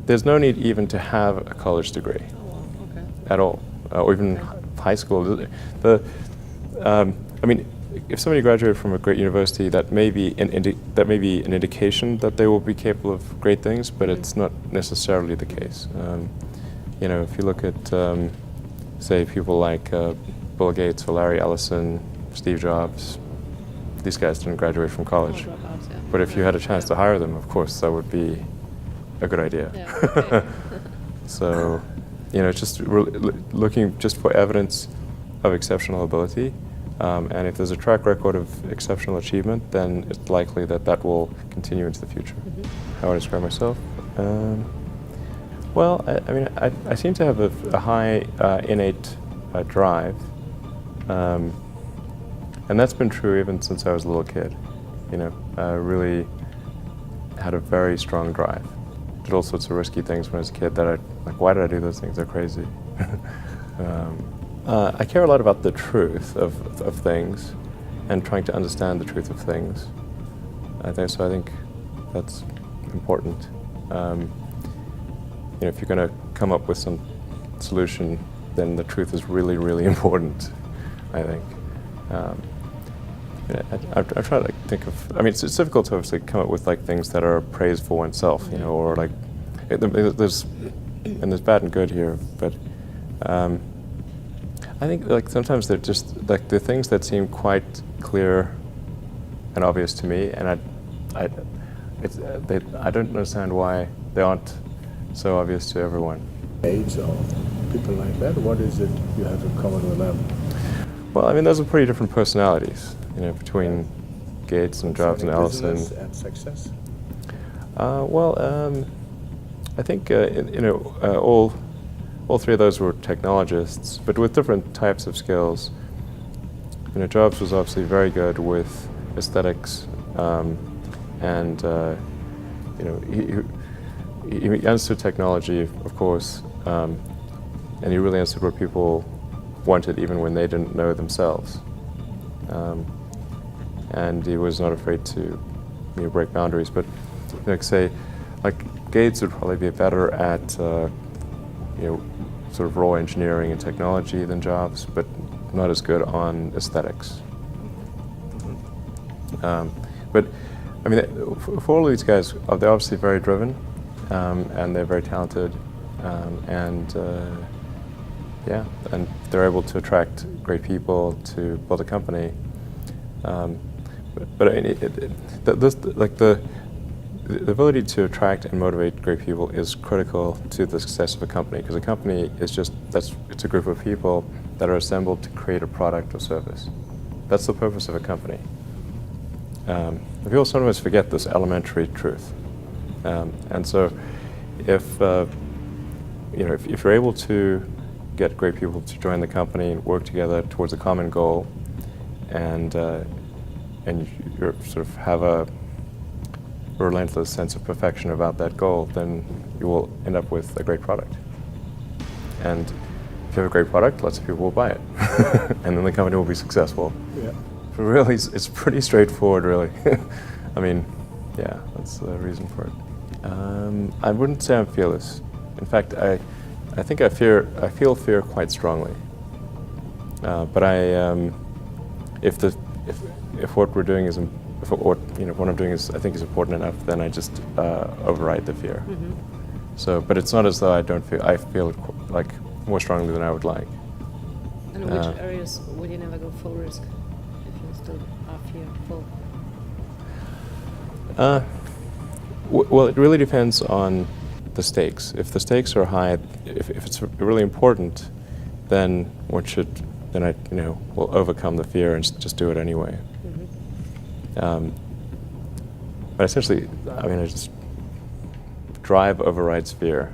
there's no need even to have a college degree. Oh, wow. Okay. At all, or even high school. I mean, if somebody graduated from a great university, that may be an indication that they will be capable of great things, but it's not necessarily the case. You know, if you look at, say, people like Bill Gates or Larry Ellison, Steve Jobs, these guys didn't graduate from college. Dropouts, yeah. But if you had a chance to hire them, of course, that would be a good idea. Yeah, okay. So, you know, it's just looking just for evidence of exceptional ability. And if there's a track record of exceptional achievement, then it's likely that that will continue into the future. How would I describe myself? Well, I mean, I seem to have a high innate drive. And that's been true even since I was a little kid. You know, I really had a very strong drive. Did all sorts of risky things when I was a kid that why did I do those things? They're crazy. I care a lot about the truth of things and trying to understand the truth of things. I think that's important. You know, if you're going to come up with some solution, then the truth is really, really important, I think. I'm trying to think of, I mean, it's difficult to obviously come up with like things that are praise for oneself, you know, or like, there's bad and good here, but I think like sometimes they're just like the things that seem quite clear and obvious to me, and I don't understand why they aren't so obvious to everyone. Age or people like that, what is it you have in common with them? Well, I mean, those are pretty different personalities, you know, between Gates and Jobs and Ellison. Business and success? I think you know, all three of those were technologists, but with different types of skills. You know, Jobs was obviously very good with aesthetics, and you know, he understood technology, of course, and he really understood what people wanted even when they didn't know themselves. And he was not afraid to, you know, break boundaries. But like say, like Gates would probably be better at you know, sort of raw engineering and technology than Jobs, but not as good on aesthetics. But I mean, for all of these guys, they're obviously very driven, and they're very talented, and yeah, and they're able to attract great people to build a company. But I mean, the ability to attract and motivate great people is critical to the success of a company, because a company is it's a group of people that are assembled to create a product or service. That's the purpose of a company. People sometimes forget this elementary truth, and so if you know, if you're able to get great people to join the company and work together towards a common goal, and you sort of have a relentless sense of perfection about that goal, then you will end up with a great product. And if you have a great product, lots of people will buy it, and then the company will be successful. Yeah. But really, it's pretty straightforward, really. I mean, yeah, that's the reason for it. I wouldn't say I'm fearless. In fact, I think I feel fear quite strongly. But if what we're doing is, what I'm doing is, I think is important enough, then I just override the fear. So, but it's not as though I feel it like more strongly than I would like. And in which areas would you never go full risk if you still are fearful? Well, it really depends on the stakes. If the stakes are high, if it's really important, then I will overcome the fear and just do it anyway. But essentially, I mean, drive overrides fear,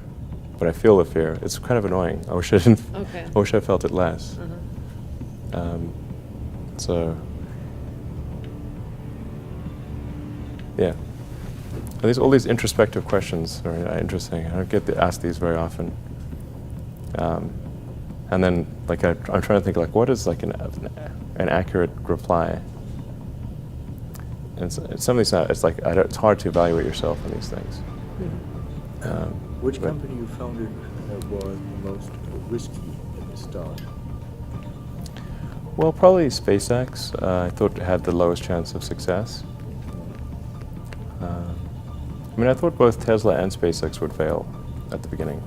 but I feel the fear. It's kind of annoying. I wish I didn't. Okay. I wish I felt it less. So, yeah. All these introspective questions are interesting. I don't get asked these very often. And then, like, I'm trying to think, like, what is like an accurate reply? And some of these, it's like it's hard to evaluate yourself in these things. Which company you founded was the most risky at the start? Well, probably SpaceX. I thought it had the lowest chance of success. I mean, I thought both Tesla and SpaceX would fail at the beginning.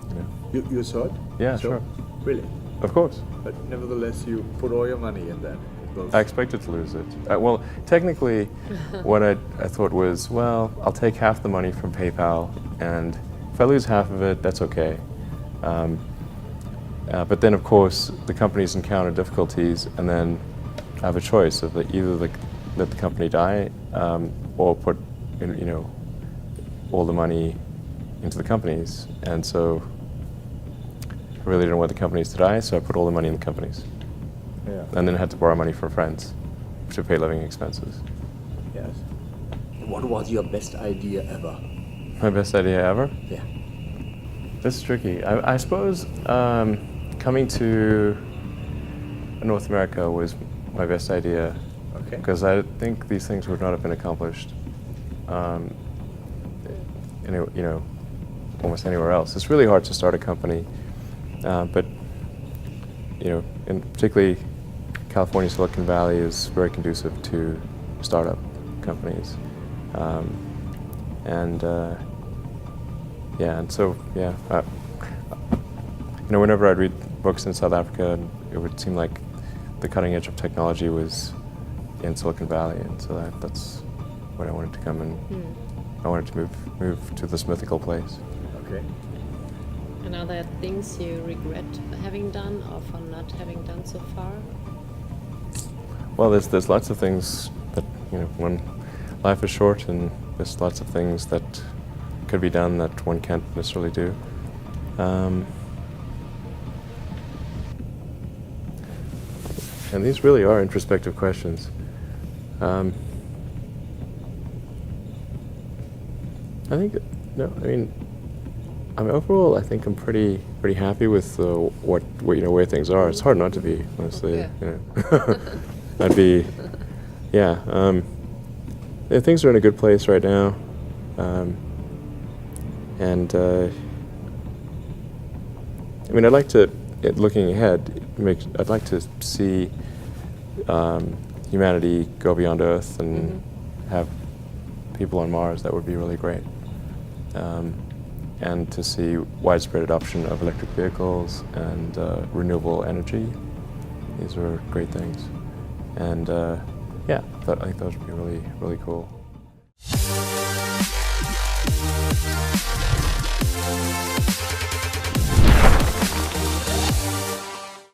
You know? You saw it? Yeah, So, sure. Really? Of course. But nevertheless, you put all your money in that. Both. I expected to lose it. Well, technically, what I thought was, well, I'll take half the money from PayPal, and if I lose half of it, that's okay. But then, of course, the companies encounter difficulties, and then I have a choice of either let the company die or put, all the money into the companies. And so I really didn't want the companies to die, so I put all the money in the companies. Yeah. And then I had to borrow money from friends to pay living expenses. Yes. What was your best idea ever? My best idea ever? Yeah. This is tricky. I suppose coming to North America was my best idea. Okay. Because I think these things would not have been accomplished almost anywhere else. It's really hard to start a company, but in particularly California, Silicon Valley is very conducive to startup companies, and so whenever I'd read books in South Africa, it would seem like the cutting edge of technology was in Silicon Valley, and so that's when I wanted to come and I wanted to move to this mythical place. Okay. And are there things you regret having done or for not having done so far? Well, there's lots of things that, when life is short, and there's lots of things that could be done that one can't necessarily do. And these really are introspective questions. I think, overall, I think I'm pretty happy with where things are. It's hard not to be, honestly. Yeah. I'd be, things are in a good place right now, and I'd like to, looking ahead, I'd like to see humanity go beyond Earth and have people on Mars. That would be really great. And to see widespread adoption of electric vehicles and renewable energy. These are great things. And I think those would be really, really cool.